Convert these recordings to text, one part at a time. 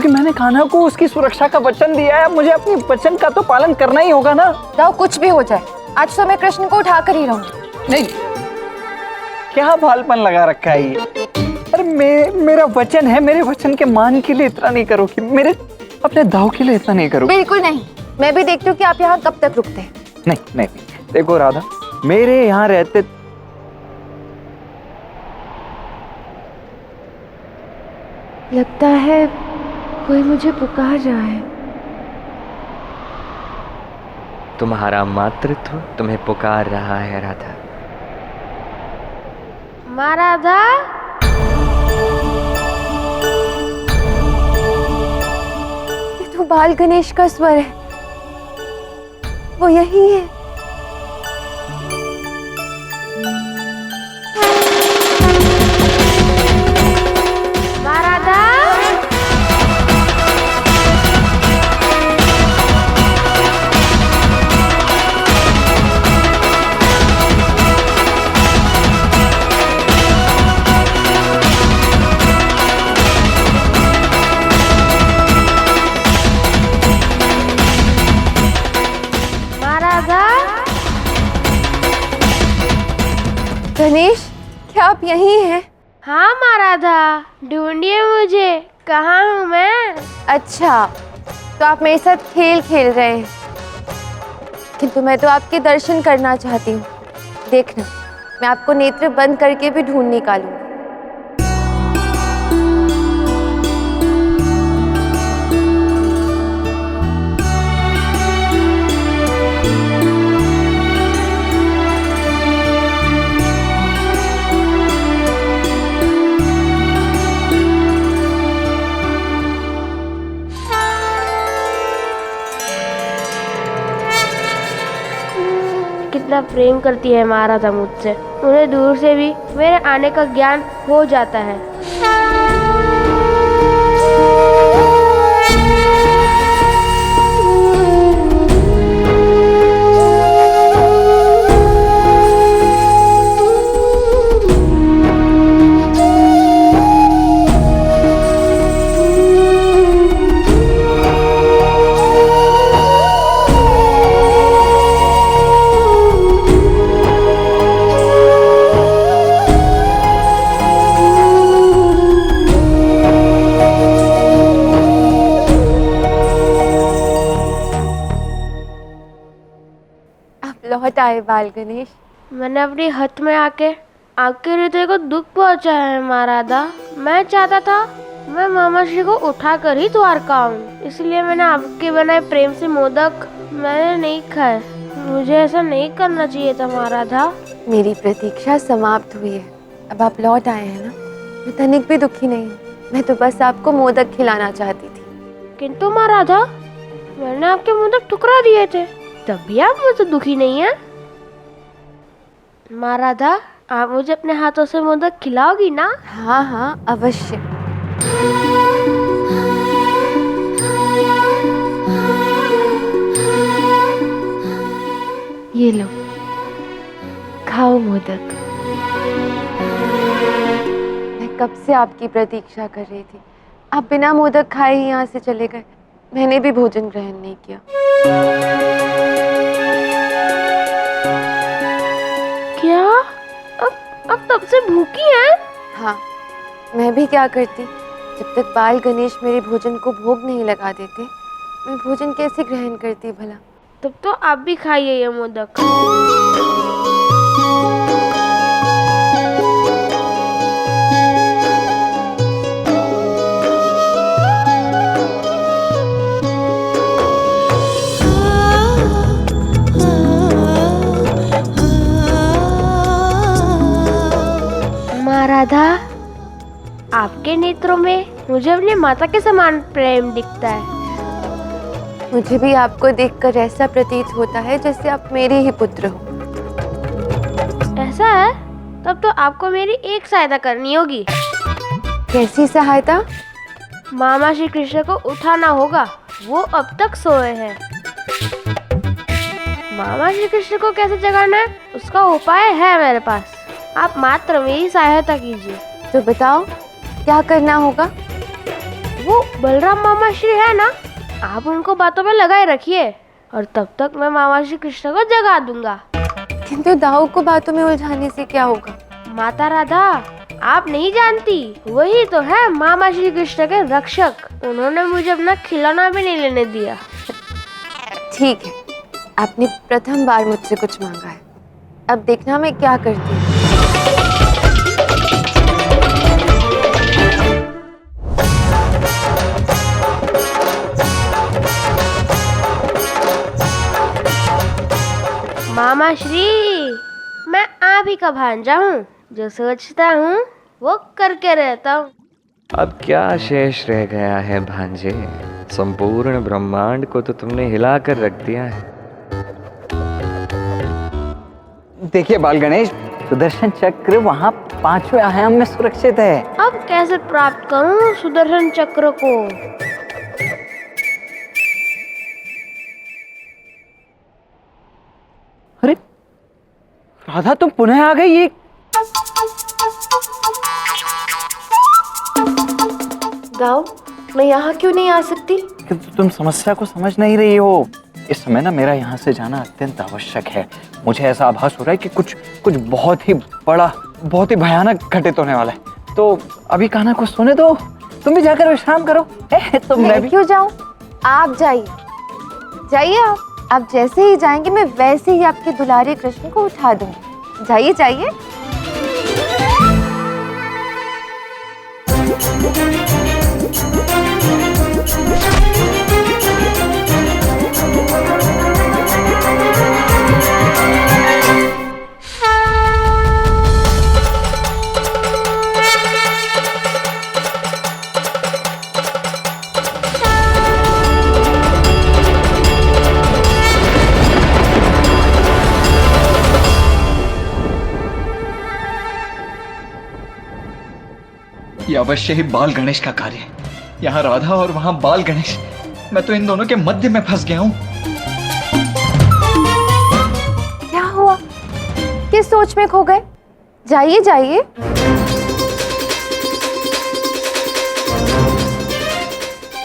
क्योंकि मैंने कान्हा को उसकी सुरक्षा का वचन दिया है, मुझे अपने वचन का तो पालन करना ही होगा ना। दाऊ कुछ भी हो जाए, आज तो मैं कृष्ण को उठा कर ही रहूंगी। नहीं, क्या भालपन लगा रखा है ये? अरे मेरा वचन है, मेरे वचन के मान के लिए इतना नहीं करोगी, मेरे अपने दाव के लिए इतना नहीं करोगी? बिल्कुल नहीं, मैं भी देखती हूँ कि आप यहाँ कब तक रुकते हैं। नहीं नहीं, देखो राधा, मेरे यहाँ रहते लगता है कोई मुझे पुकार रहा है। तुम्हारा मातृत्व तुम्हें पुकार रहा है राधा। माँ राधा, ये तो बाल गणेश का स्वर है, वो यही है। माँ राधा, माँ राधा, गणेश, क्या आप यही हैं? हाँ माँ राधा, ढूंढिए मुझे, कहाँ हूँ मैं? अच्छा, तो आप मेरे साथ खेल खेल रहे हैं, किंतु मैं तो आपके दर्शन करना चाहती हूँ। देखना, मैं आपको नेत्र बंद करके भी ढूंढ निकालूंगी। कितना प्रेम करती है माँ राधा मुझसे, उन्हें दूर से भी मेरे आने का ज्ञान हो जाता है। लौट आए बाल गणेश। मैंने अपनी हद में आके आपके हृदय को दुख पहुंचाया है माँ राधा। मैं चाहता था मैं मामा श्री को उठा कर ही द्वारका आऊं, इसलिए मैंने आपके बनाए प्रेम से मोदक मैंने नहीं खाए। मुझे ऐसा नहीं करना चाहिए था माँ राधा। मेरी प्रतीक्षा समाप्त हुई है, अब आप लौट आए हैं ना। मैं तनिक भी दुखी नहीं हूँ, मैं तो बस आपको मोदक खिलाना चाहती थी। किंतु माँ राधा, मैंने आपके मोदक ठुकरा दिए थे, तब भी आप मुझसे दुखी नहीं हैं। माँ राधा, आप मुझे अपने हाथों से मोदक खिलाओगी ना? हाँ हाँ अवश्य। ये लो, खाओ मोदक। मैं कब से आपकी प्रतीक्षा कर रही थी, आप बिना मोदक खाए ही यहाँ से चले गए। मैंने भी भोजन ग्रहण नहीं किया। क्या अब तब से भूखी हैं? हाँ, मैं भी क्या करती, जब तक बाल गणेश मेरे भोजन को भोग नहीं लगा देते, मैं भोजन कैसे ग्रहण करती भला। तब तो आप भी खाइए ये मोदक। माँ राधा, आपके नेत्रों में मुझे अपनी माता के समान प्रेम दिखता है। मुझे भी आपको देखकर ऐसा प्रतीत होता है जैसे आप मेरे ही पुत्र हो। ऐसा है? तब तो आपको मेरी एक सहायता करनी होगी। कैसी सहायता? मामा श्री कृष्ण को उठाना होगा, वो अब तक सोए हैं। मामा श्री कृष्ण को कैसे जगाना है, उसका उपाय है मेरे पास। आप मात्र मेरी सहायता कीजिए। तो बताओ क्या करना होगा। वो वो बलराम मामा श्री है ना, आप उनको बातों में लगाए रखिए और तब तक मैं मामा श्री कृष्ण को जगा दूंगा। किंतु दाऊ को बातों में उलझाने से क्या होगा? माता राधा, आप नहीं जानती, वही तो है मामा श्री कृष्ण के रक्षक। उन्होंने मुझे अपना खिलौना भी नहीं लेने दिया। ठीक है, आपने प्रथम बार मुझसे कुछ मांगा है, अब देखना मैं क्या करती हूँ। मामा श्री, मैं आप ही का भांजा हूँ, जो सोचता हूँ वो करके रहता हूँ। अब क्या शेष रह गया है भांजे? संपूर्ण ब्रह्मांड को तो तुमने हिला कर रख दिया है। देखिए बाल गणेश, सुदर्शन चक्र वहाँ 5वें आयाम में सुरक्षित है। अब कैसे प्राप्त करूँ सुदर्शन चक्र को? अरे राधा तुम पुनः आ गई। ये दाऊ, मैं यहाँ क्यों नहीं आ सकती? किंतु तुम समस्या को समझ नहीं रही हो। इस समय ना मेरा यहाँ से जाना अत्यंत आवश्यक है। मुझे ऐसा आभास हो रहा है कि कुछ बहुत ही बड़ा, बहुत ही भयानक घटित होने वाला है। तो अभी कान्हा को सोने दो, तुम भी जाकर विश्राम करो। तो मैं भी क्यों जाऊँ? आप जाइए, जाइए आप जैसे ही जाएंगे मैं वैसे ही आपके दुलारे कृष्ण को उठा दूंगी। जाइए जाइए। ये अवश्य ही बाल गणेश का कार्य है। यहाँ राधा और वहाँ बाल गणेश, मैं तो इन दोनों के मध्य में फंस गया हूँ। क्या हुआ? किस सोच में खो गए? जाइए जाइए।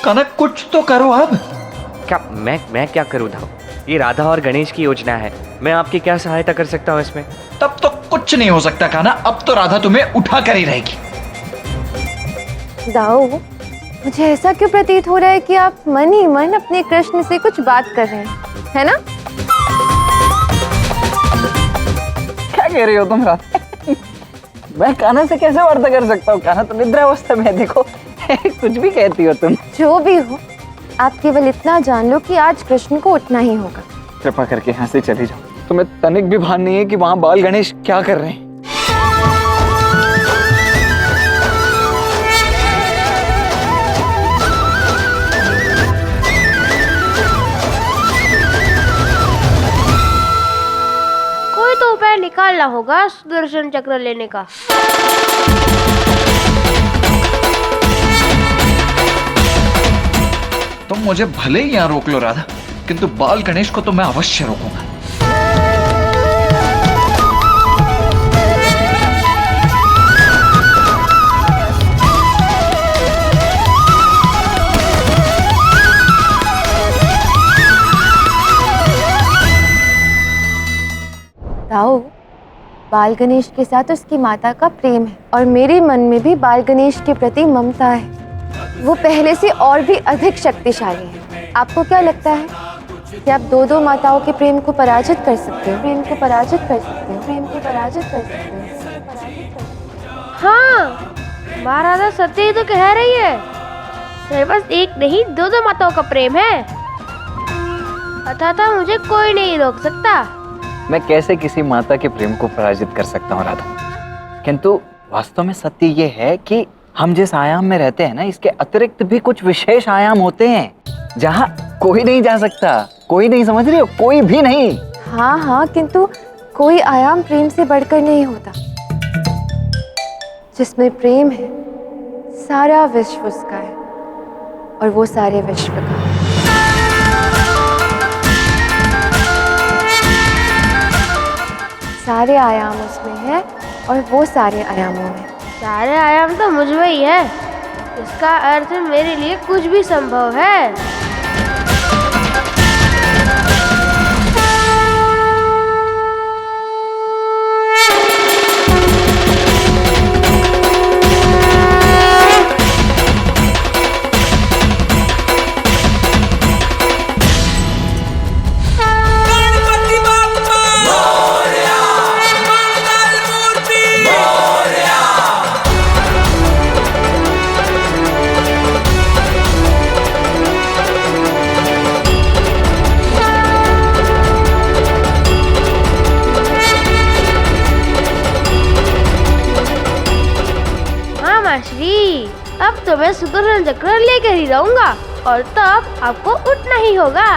कान्हा कुछ तो करो अब। क्या मैं क्या करूँ धाव? ये राधा और गणेश की योजना है, मैं आपकी क्या सहायता कर सकता हूँ इसमें? तब तो कुछ नहीं हो सकता कान्हा, अब तो राधा तुम्हें उठा कर ही रहेगी। दाऊ, मुझे ऐसा क्यों प्रतीत हो रहा है कि आप मन ही मन अपने कृष्ण से कुछ बात कर रहे हैं, है ना? क्या कह रही हो तुम राधा? मैं कान्हा से कैसे वार्ता कर सकता हूँ? कान्हा तो निद्रावस्था में है, देखो। कुछ भी कहती हो तुम। जो भी हो, आप केवल इतना जान लो कि आज कृष्ण को उठना ही होगा। कृपा करके यहाँ से चली जाओ। तुम्हें तनिक भी भान नहीं है कि वहाँ बाल गणेश क्या कर रहे हैं। कोई तो उपाय निकालना होगा सुदर्शन चक्र लेने का। तुम मुझे भले ही यहाँ रोक लो राधा, किंतु बाल गणेश को तो मैं अवश्य रोकूंगा। दाऊ, बाल गणेश के साथ उसकी माता का प्रेम है और मेरे मन में भी बाल गणेश के प्रति ममता है। वो पहले से और भी अधिक शक्तिशाली है। आपको क्या लगता है कि आप दो माताओं के प्रेम को पराजित कर सकते हो? प्रेम को पराजित कर सकते हो? प्रेम को पराजित कर सकते हो? हाँ, माँ राधा सत्य ही तो कह रही है। मेरे पास एक नहीं दो माताओं का प्रेम है, अतः मुझे कोई नहीं रोक सकता। मैं कैसे किसी माता के प्रेम को पराजित कर सकता हूँ राधा? किंतु वास्तव में सत्य ये है कि हम जिस आयाम में रहते हैं ना, इसके अतिरिक्त भी कुछ विशेष आयाम होते हैं जहाँ कोई नहीं जा सकता। कोई नहीं, समझ रही हो? कोई भी नहीं। हाँ हाँ, किंतु कोई आयाम प्रेम से बढ़कर नहीं होता। जिसमें प्रेम है, सारा विश्व उसका है और वो सारे विश्व का। सारे आयाम उसमें है और वो सारे आयामों में। सारे आयाम तो मुझ में ही है, इसका अर्थ मेरे लिए कुछ भी संभव है। श्री, अब तो मैं सुदर्शन चक्र लेकर ही रहूंगा और तब आपको उठना ही होगा।